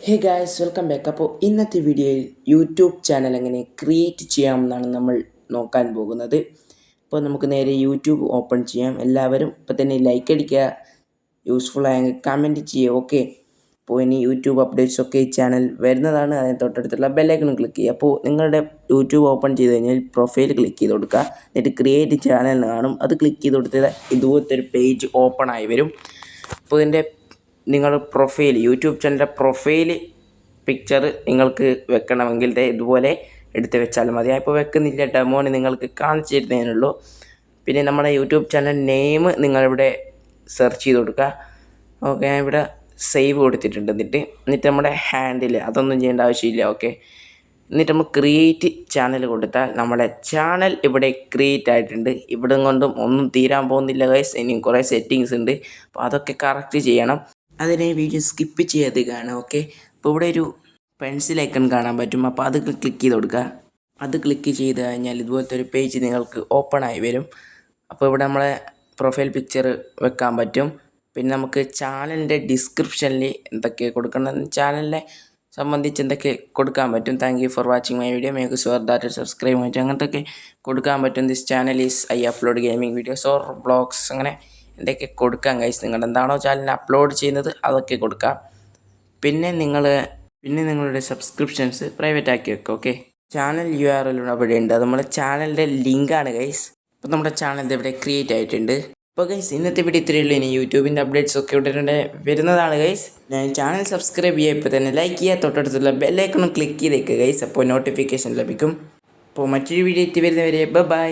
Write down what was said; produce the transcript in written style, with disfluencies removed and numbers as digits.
Hey guys welcome back. അപ്പോൾ ഇന്നത്തെ വീഡിയോയിൽ യൂട്യൂബ് ചാനൽ എങ്ങനെ ക്രിയേറ്റ് ചെയ്യാമെന്നാണ് നമ്മൾ നോക്കാൻ പോകുന്നത്. അപ്പോൾ നമുക്ക് നേരെ യൂട്യൂബ് ഓപ്പൺ ചെയ്യാം. എല്ലാവരും ഇപ്പോൾ തന്നെ ലൈക്ക് അടിക്കുക, യൂസ്ഫുൾ ആയെങ്കിൽ കമൻറ്റ് ചെയ്യുക. ഓക്കെ, അപ്പോൾ ഇനി യൂട്യൂബ് അപ്ഡേറ്റ്സ് ഒക്കെ ഈ ചാനൽ വരുന്നതാണ്. അതിന് തൊട്ടടുത്തുള്ള ബെല്ലൈക്കൺ ക്ലിക്ക് ചെയ്യുക. അപ്പോൾ നിങ്ങളുടെ യൂട്യൂബ് ഓപ്പൺ ചെയ്ത് കഴിഞ്ഞാൽ പ്രൊഫൈൽ ക്ലിക്ക് ചെയ്ത് കൊടുക്കുക. എന്നിട്ട് ക്രിയേറ്റ് ചാനൽ കാണും, അത് ക്ലിക്ക് ചെയ്ത് കൊടുത്താൽ ഇതുപോലത്തെ ഒരു പേജ് ഓപ്പൺ ആയി വരും. അപ്പോൾ ഇതിൻ്റെ നിങ്ങൾ പ്രൊഫൈൽ യൂട്യൂബ് ചാനലിൻ്റെ പ്രൊഫൈൽ പിക്ചർ നിങ്ങൾക്ക് വെക്കണമെങ്കിൽ ഇതുപോലെ എടുത്ത് വെച്ചാൽ മതി. ഇപ്പോൾ വെക്കുന്നില്ല, ഡെമോന് നിങ്ങൾക്ക് കാണിച്ചു തരുന്നതിനുള്ളൂ. പിന്നെ നമ്മുടെ യൂട്യൂബ് ചാനൽ നെയിം നിങ്ങളിവിടെ സെർച്ച് ചെയ്ത് കൊടുക്കുക. ഓക്കെ, ഞാൻ ഇവിടെ സേവ് കൊടുത്തിട്ടുണ്ട്. എന്നിട്ട് നമ്മുടെ ഹാൻഡിൽ അതൊന്നും ചെയ്യേണ്ട ആവശ്യമില്ല. ഓക്കെ, എന്നിട്ട് നമ്മൾ ക്രിയേറ്റ് ചാനൽ കൊടുത്താൽ നമ്മുടെ ചാനൽ ഇവിടെ ക്രിയേറ്റ് ആയിട്ടുണ്ട്. ഇവിടെ കൊണ്ടും ഒന്നും തീരാൻ പോകുന്നില്ല ഗൈസ്. ഇനിയും കുറേ സെറ്റിങ്സ് ഉണ്ട്, അപ്പോൾ അതൊക്കെ കറക്റ്റ് ചെയ്യണം. അതിനെ വീഡിയോ സ്കിപ്പ് ചെയ്യാതെ കാണാം. ഓക്കെ, അപ്പോൾ ഇവിടെ ഒരു പെൻസിൽ ഐക്കൺ കാണാൻ പറ്റും. അപ്പോൾ അത് ക്ലിക്ക് ചെയ്ത് കൊടുക്കുക. അത് ക്ലിക്ക് ചെയ്ത് കഴിഞ്ഞാൽ ഇതുപോലത്തെ ഒരു പേജ് നിങ്ങൾക്ക് ഓപ്പൺ ആയി വരും. അപ്പോൾ ഇവിടെ നമ്മളെ പ്രൊഫൈൽ പിക്ചർ വെക്കാൻ പറ്റും. പിന്നെ നമുക്ക് ചാനലിൻ്റെ ഡിസ്ക്രിപ്ഷനിൽ എന്തൊക്കെ കൊടുക്കണം, ചാനലിനെ സംബന്ധിച്ച് എന്തൊക്കെ കൊടുക്കാൻ പറ്റും. Thank you for watching my video, make sure that subscribe പറ്റും, അങ്ങനത്തൊക്കെ കൊടുക്കാൻ പറ്റും. This channel is I upload gaming videos or vlogs, അങ്ങനെ എന്തൊക്കെ കൊടുക്കാം ഗൈസ്. നിങ്ങൾ എന്താണോ ചാനലിൽ അപ്ലോഡ് ചെയ്യുന്നത് അതൊക്കെ കൊടുക്കാം. പിന്നെ നിങ്ങളുടെ സബ്സ്ക്രിപ്ഷൻസ് പ്രൈവറ്റ് ആക്കി വെക്കുക. ഓക്കെ, ചാനൽ URL അവിടെ ഉണ്ട്. അത് നമ്മുടെ ചാനലിൻ്റെ ലിങ്കാണ് ഗൈസ്. അപ്പോൾ നമ്മുടെ ചാനൽ ഇവിടെ ക്രിയേറ്റ് ആയിട്ടുണ്ട്. അപ്പോൾ ഗൈസ് ഇന്നത്തെ വീഡിയോ ഇത്രയേ ഉള്ളൂ. ഇനി യൂട്യൂബിൻ്റെ അപ്ഡേറ്റ്സ് ഒക്കെ ഉടനെ വരുന്നതാണ് ഗൈസ്. ഞാൻ ചാനൽ സബ്സ്ക്രൈബ് ചെയ്യുക, ഇപ്പോൾ തന്നെ ലൈക്ക് ചെയ്യുക, തൊട്ടടുത്തുള്ള ബെല്ലൈക്കണും ക്ലിക്ക് ചെയ്തേക്കുക ഗൈസ്. അപ്പോൾ നോട്ടിഫിക്കേഷൻ ലഭിക്കും. അപ്പോൾ മറ്റൊരു വീഡിയോ എത്തി വരുന്നവരെ ബൈ.